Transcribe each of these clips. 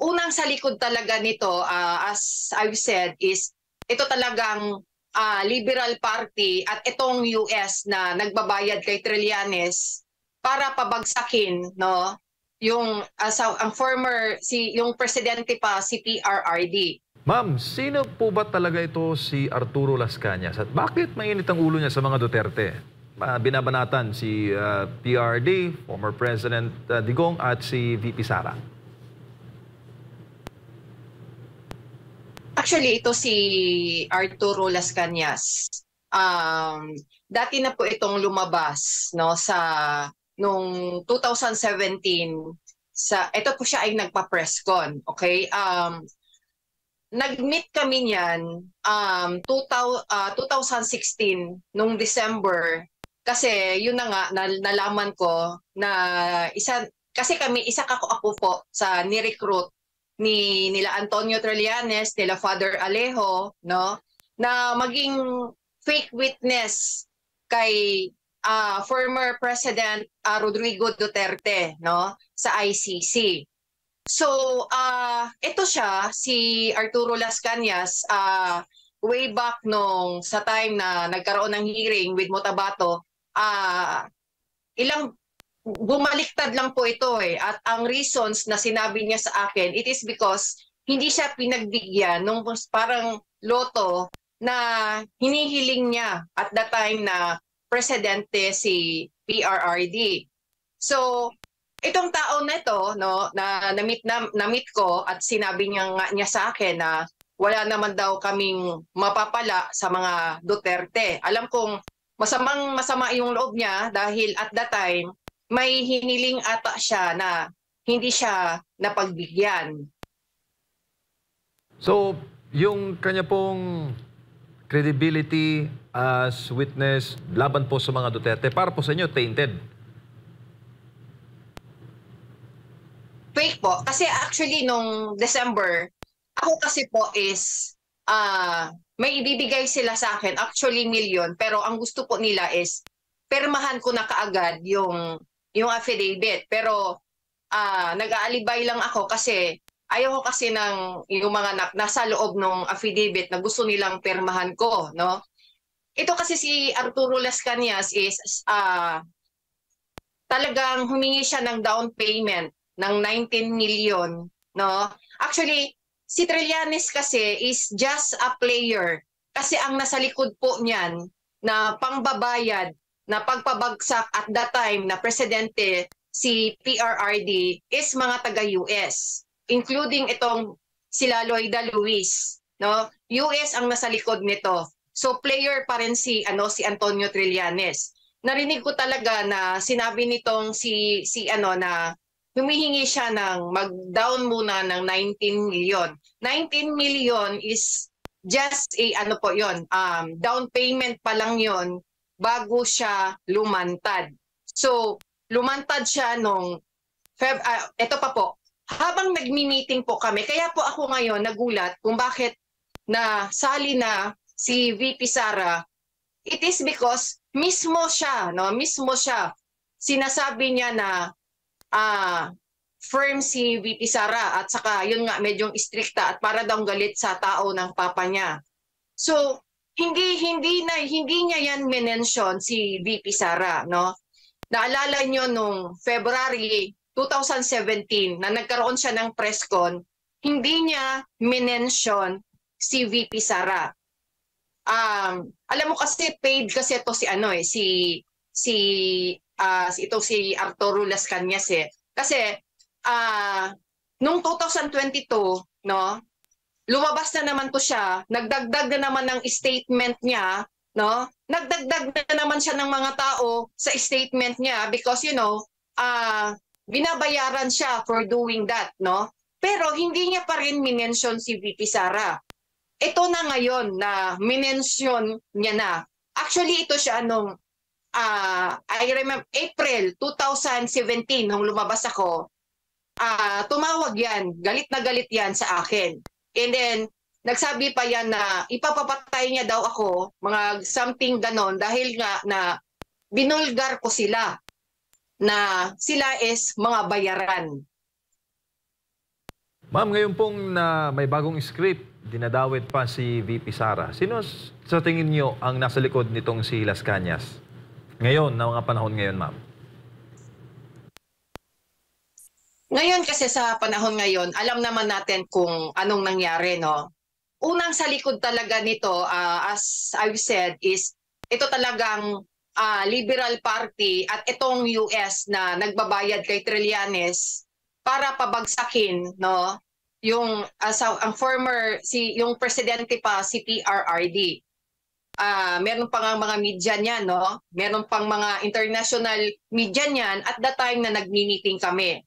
unang sa likod talaga nito, as I've said, is ito talagang Liberal Party at itong US na nagbabayad kay Trillanes para pabagsakin, no, yung ang former yung presidente pa si PRRD. Ma'am, sino po ba talaga ito si Arturo Las Cañas at bakit mainit ang ulo niya sa mga Duterte? Binabanatan si PRD, former President Digong at si VP Sara. Actually, ito si Arturo Las Cañas. Dati na po itong lumabas, no, nung 2017 ito po siya ay nagpa-presscon, okay? Nag-meet kami niyan 2016 nung December kasi yun na nga nalaman ko na kasi isa ako po sa ni-recruit nila Antonio Trillanes, nila Father Alejo, no, na maging fake witness kay former President Rodrigo Duterte, no, sa ICC. So, ito siya, si Arturo Las Cañas, way back sa time na nagkaroon ng hearing with Motabato, bumaliktad lang po ito eh. At ang reasons na sinabi niya sa akin, it is because hindi siya pinagbigyan nung parang loto na hinihiling niya at that time na presidente si PRRD. So, itong tao na ito, no, na na-meet ko at sinabi niya sa akin na wala naman daw kaming mapapala sa mga Duterte. Alam kong masama yung loob niya dahil at that time may hiniling ata siya na hindi siya napagbigyan. So, yung kanya pong credibility as witness laban po sa mga Duterte, para po sa inyo, tainted? Fake po. Kasi actually nung December, ako kasi po is may ibibigay sila sa akin, actually million, pero ang gusto po nila is permahan ko na kaagad yung affidavit. Pero nag-aalibay lang ako kasi ayaw ko kasi yung mga nasa loob ng affidavit na gusto nilang permahan ko, no? Ito kasi si Arturo Las Cañas is talagang humingi siya ng down payment ng 19 million, no? Actually, si Trillanes kasi is just a player kasi ang nasa likod po niyan na pangbabayad na pagpabagsak at that time na presidente si PRRD is mga taga-US, including itong sila Loida Luis, no? US ang nasa likod nito. So player pa rin si Antonio Trillanes. Narinig ko talaga na sinabi nitong na humihingi siya ng mag-down muna ng 19 million. 19 million is just down payment pa lang yon bago siya lumantad. So, lumantad siya nung ito pa po. Habang nagmi-meeting po kami, kaya po ako ngayon nagulat kung bakit nasali na si VP Sara. It is because mismo siya, sinasabi niya na firm si VP Sara at saka yun nga medyo stricta at para daw galit sa tao ng papa niya. So hindi niya yan mention si VP Sara, no? Naalala niyo nung February 2017 na nagkaroon siya ng press con, hindi niya mention si VP Sara. Alam mo kasi paid kasi ito si Arturo Las Cañas eh. Kasi nung 2022, no, lumabas na naman to siya, nagdagdag na naman ng statement niya, no? Nagdagdag na naman siya ng mga tao sa statement niya because binabayaran siya for doing that, no? Pero hindi niya pa rin minention si VP Sara. Ito na ngayon na minention niya na. Actually ito siya nung I remember April 2017 nung lumabas ako, tumawag yan, galit na galit yan sa akin. And then, nagsabi pa yan na ipapapatay niya daw ako, mga something ganon, dahil nga na binulgar ko sila, na sila is mga bayaran. Ma'am, ngayon pong na may bagong script, dinadawit pa si VP Sara. Sino sa tingin niyo ang nasa likod nitong si Las Cañas? Ngayon, na mga panahon ngayon, ma'am. Ngayon kasi sa panahon ngayon, alam naman natin kung anong nangyari, no? Unang sa likod talaga nito, as I've said, is ito talagang Liberal Party at itong US na nagbabayad kay Trillanes para pabagsakin, no? Yung ang yung presidente pa si PRRD. Meron pang mga media niyan, no? Meron pang mga international media niyan at the time na nagmi-meeting kami.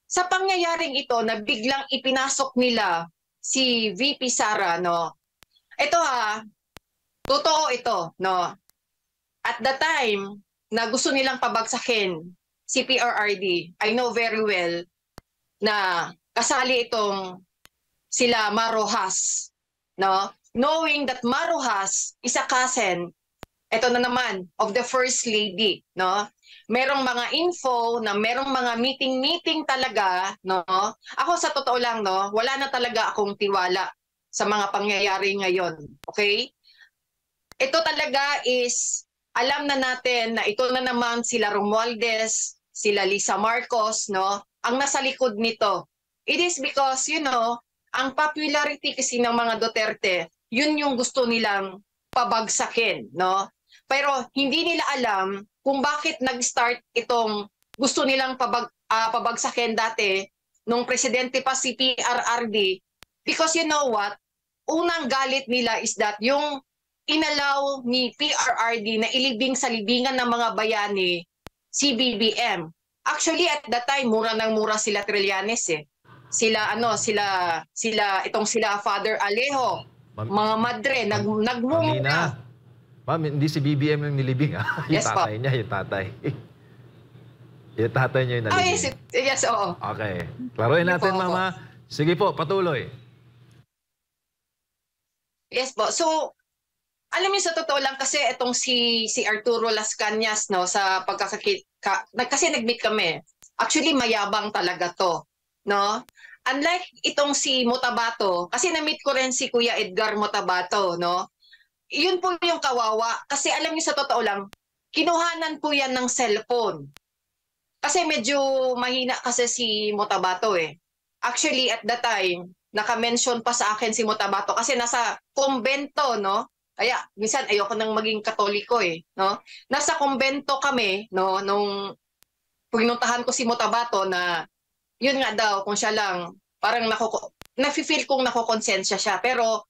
Sa pangyayaring ito na biglang ipinasok nila si VP Sara, no? Ito totoo ito, no? At the time na gusto nilang pabagsakin si PRRD, I know very well na kasali itong sila Marojas, no? Knowing that Marojas is a cousin, ito na naman, of the First Lady, no? Merong mga info na merong mga meeting talaga, no? Ako sa totoo lang, no, wala na talaga akong tiwala sa mga pangyayari ngayon, okay? Ito talaga is, alam na natin na ito na naman sila Romualdez, sila Lisa Marcos, no? Ang nasa likod nito. It is because, you know, ang popularity kasi ng mga Duterte, yun yung gusto nilang pabagsakin, no? Pero hindi nila alam kung bakit nag-start itong gusto nilang pabagsakin dati nung presidente pa si PRRD. Because you know what? Unang galit nila is that yung inalaw ni PRRD na ilibing sa libingan ng mga bayani si BBM. Actually, at that time, mura ng mura sila Trillanes eh. Sila Father Alejo, mga madre, nagmumura. Ma'am, hindi si BBM yung nilibing, ha? Yung Yes, tatay niya, yung tatay. Yung tatay niya yung nalibing. Yes, oo. Okay. Klaruhin natin, mama. Sige po, patuloy. Yes po. So, alam niyo sa totoo lang kasi itong si Arturo Las Cañas, no, sa kasi nag-meet kami. Actually, mayabang talaga to, no? Unlike itong si Motabato, kasi na-meet ko rin si Kuya Edgar Motabato, no? Yun po yung kawawa. Kasi alam niyo sa totoo lang, kinuhanan po yan ng cellphone. Kasi medyo mahina kasi si Motabato eh. Actually, at the time, naka-mention pa sa akin si Motabato kasi nasa kumbento, no? Kaya, minsan ayoko nang maging Katoliko eh, no? Nasa kumbento kami, no? Nung pinuntahan ko si Motabato na, yun nga daw, kung siya lang, parang nafe-feel kong nakokonsensya siya. Pero,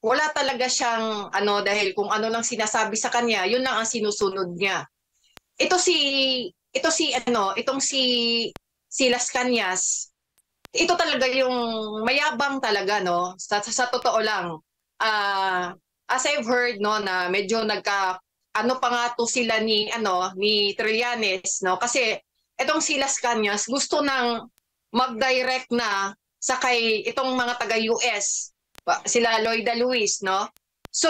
wala talaga siyang dahil kung ano lang sinasabi sa kanya, yun lang ang sinusunod niya. Itong si Las Cañas, ito talaga yung mayabang talaga, no? Sa totoo lang. As I've heard, no, na medyo pa nga to sila ni Trillanes, no? Kasi itong si Las Cañas gusto nang mag-direct na sa kay itong mga taga-US, sila Loida Luis, no? So,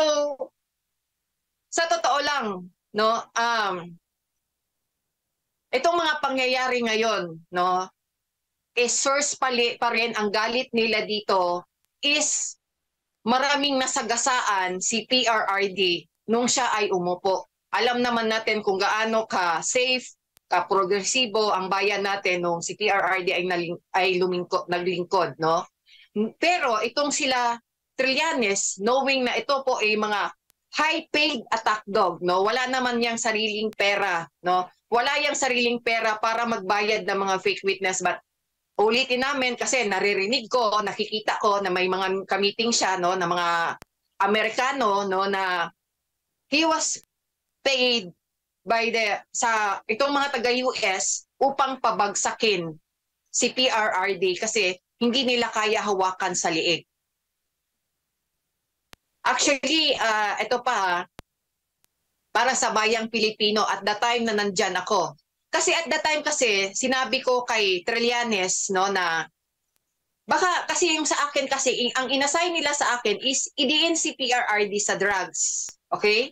sa totoo lang, no, itong mga pangyayari ngayon, no, source pa rin ang galit nila dito is maraming nasagasaan si PRRD nung siya ay umupo. Alam naman natin kung gaano ka-safe, ka-progresibo ang bayan natin nung si PRRD ay naglingkod, no? Pero itong sila Trillanes, knowing na ito po ay mga high-paid attack dog, no? Wala naman yang sariling pera, no? Wala yang sariling pera para magbayad ng mga fake witness, but ulitin namin kasi naririnig ko, nakikita ko na may mga kamiting siya, no, na mga Amerikano, no, na he was paid by sa itong mga taga-US upang pabagsakin si PRRD kasi hindi nila kaya hawakan sa liig. Actually, ito pa, para sa bayang Pilipino at the time na nandyan ako. Kasi at the time kasi, sinabi ko kay Trillanes, no, na baka kasi yung sa akin kasi, ang inassign nila sa akin is idiin si PRRD sa drugs. Okay?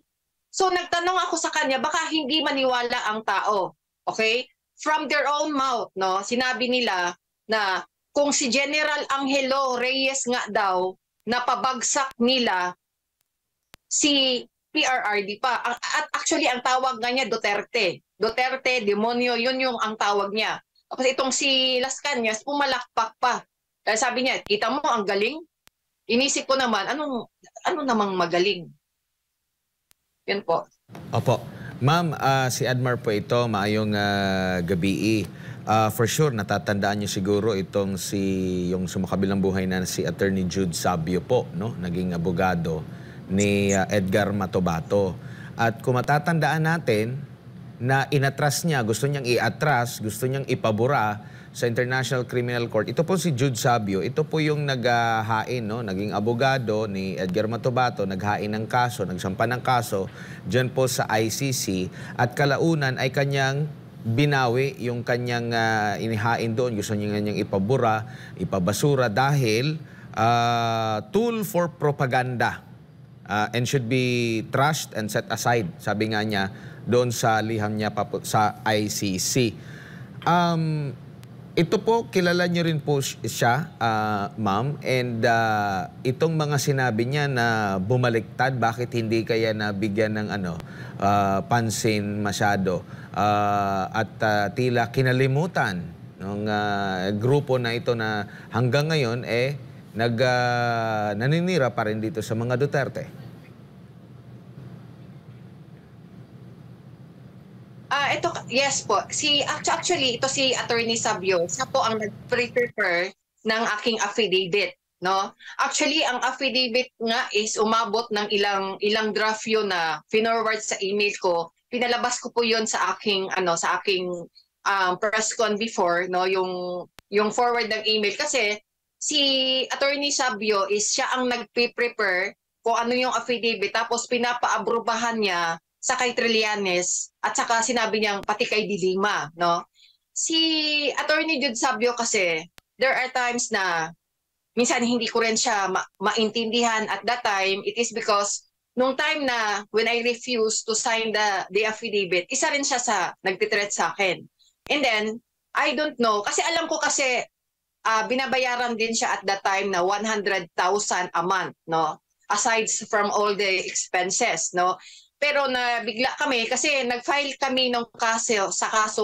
So nagtanong ako sa kanya, baka hindi maniwala ang tao. Okay? From their own mouth, no, sinabi nila na kung si General Angelo Reyes nga daw napabagsak nila si PRRD pa. At actually, ang tawag nga niya Duterte. Duterte, demonyo, yun yung ang tawag niya. Tapos itong si Las Cañas, pumalakpak pa. Dahil sabi niya, kita mo, ang galing. Inisip ko naman, ano namang magaling? Yun po. Opo. Ma'am, si Admar po ito, maayong gabi. For sure, natatandaan niyo siguro itong yung sumakabilang buhay na si Attorney Jude Sabio po, no? Naging abogado ni Edgar Matobato. At kung matatandaan natin na inatras niya, gusto niyang iatras, gusto niyang ipabura sa International Criminal Court. Ito po si Jude Sabio, ito po yung naghain, no? Naging abogado ni Edgar Matobato, naghain ng kaso, nagsampa ng kaso dyan po sa ICC at kalaunan ay kanyang binawi yung kanyang inihain doon. Gusto niya kanyang ipabura, ipabasura dahil tool for propaganda and should be trashed and set aside. Sabi nga niya doon sa liham niya sa ICC. Ito po, kilala niyo rin po siya, ma'am. And itong mga sinabi niya na bumaliktad, bakit hindi kaya nabigyan ng pansin masyado? At tila kinalimutan ng grupo na ito na hanggang ngayon naninira pa rin dito sa mga Duterte. Yes po. Actually, ito si Attorney Sabio. Siya po ang nag-prepare ng aking affidavit. No? Actually, ang affidavit nga is umabot ng ilang draft yun na finorward sa email ko. Pinalabas ko po yun sa aking press con before, no, yung forward ng email kasi si Attorney Sabio is siya ang nagpe-prepare kung ano yung affidavit tapos pinapaabrubahan niya sa kay Trillanes at saka sinabi niyang pati kay Dilima, no. Si Attorney Jude Sabio kasi there are times na minsan hindi ko rin siya maintindihan at that time. It is because nung time na when I refused to sign the affidavit, isa rin siya sa nagtitreat sa akin. And then, I don't know, kasi alam ko kasi binabayaran din siya at that time na 100,000 a month, no? Aside from all the expenses, no? Pero nabigla kami kasi nag-file kami ng kaso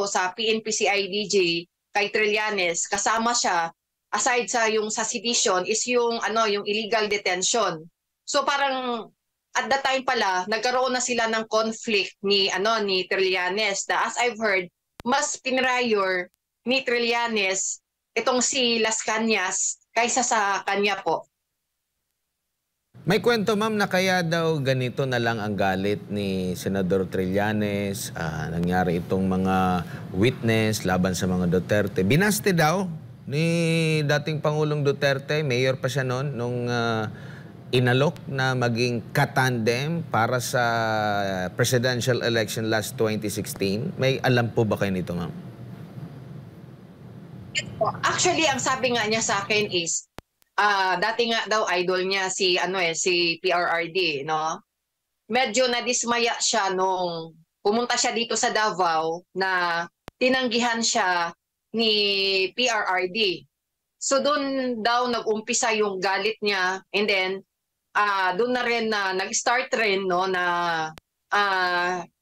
sa PNP-CIDJ kay Trillanes, kasama siya. Aside sa yung sa sedition is yung illegal detention. So parang at that time pala nagkaroon na sila ng conflict ni Trillanes na as I've heard mas pinrayor ni Trillanes itong si Las Cañas kaysa sa kanya po. May kwento, ma'am, na kaya daw ganito na lang ang galit ni Senador Trillanes, nangyari itong mga witness laban sa mga Duterte. Binaste daw ni dating Pangulong Duterte, mayor pa siya noon, nung inalok na maging katandem para sa presidential election last 2016. May alam po ba kayo nito, ma'am? Actually, ang sabi nga niya sa akin is, dati nga daw idol niya si PRRD, no? Medyo nadismaya siya nung pumunta siya dito sa Davao na tinanggihan siya ni PRRD. So doon daw nag-umpisa yung galit niya and then doon na rin na nag-start rin, no, na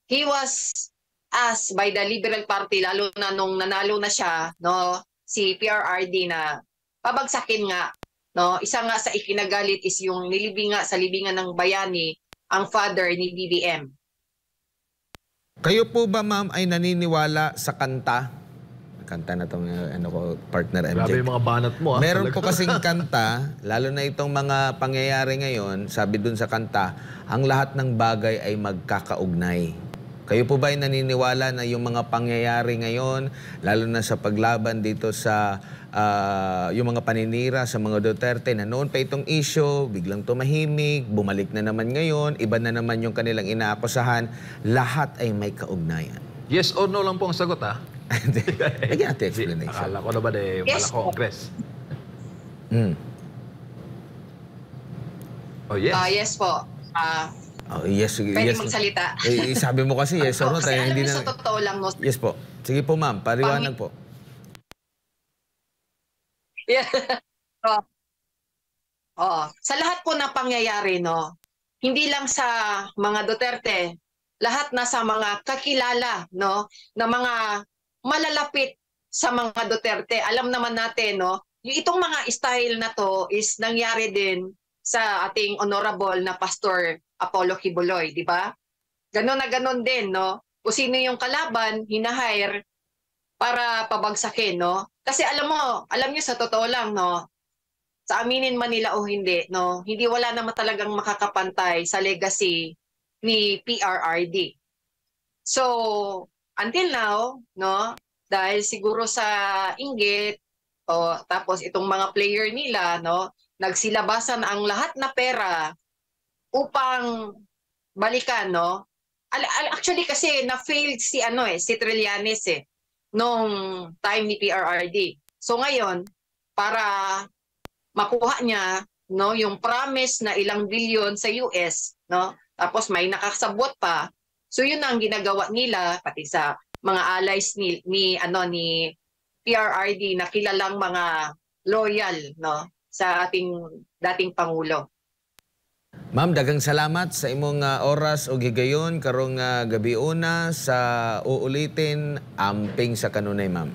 he was asked by the Liberal Party lalo na nung nanalo na siya, no, si PRRD na pabagsakin nga. No, isa nga sa ikinagalit is yung nilibing nga sa libingan ng bayani ang father ni BBM. Kayo po ba, ma'am, ay naniniwala sa kanta? Kanta na itong partner MJ. Grabe yung mga banat mo. Meron po kasing kanta, lalo na itong mga pangyayari ngayon, sabi dun sa kanta, ang lahat ng bagay ay magkakaugnay. Kayo po ba ay naniniwala na yung mga pangyayari ngayon, lalo na sa paglaban dito sa yung mga paninira sa mga Duterte na noon pa itong issue, biglang tumahimik, bumalik na naman ngayon, iba na naman yung kanilang inaakusahan, lahat ay may kaugnayan? Yes or no lang po ang sagot, ha? Lagyan natin explanation. Akala ko na ba Yes, Congress? Oh, yes. Yes po. Yes, Pwede yes. magsalita. Sabi mo kasi yes or no. Kasi alam hindi niyo na... sa totoo lang, no? Yes po. Sige po, ma'am. Paliwanag po. Yeah. Oh, oh. Sa lahat po ng pangyayari, no, hindi lang sa mga Duterte, lahat na sa mga kakilala, no, na mga malalapit sa mga Duterte. Alam naman natin, no, itong mga style na to is nangyari din sa ating honorable na Pastor Apollo Kibuloy, di ba? Ganon na ganon din, no? Kung sino yung kalaban, hinahire para pabagsakin, no? Kasi alam niyo sa totoo lang, no, sa aminin man nila o hindi, no, hindi wala naman talagang makakapantay sa legacy ni PRRD. So, until now, no, dahil siguro sa inggit o tapos itong mga player nila, no, nagsilabasan ang lahat na pera upang balikan, no. Actually kasi na-failed si Trillanes nung time ni PRRD. So ngayon, para makuha niya, no, yung promise na ilang bilyon sa US, no, tapos may nakasabot pa. So yun ang ginagawa nila pati sa mga allies ni PRRD na kilalang mga loyal, no, sa ating dating pangulo. Ma'am, daghang salamat sa imong oras o gigayon karong gabi una sa uulitin amping sa kanunay, ma'am.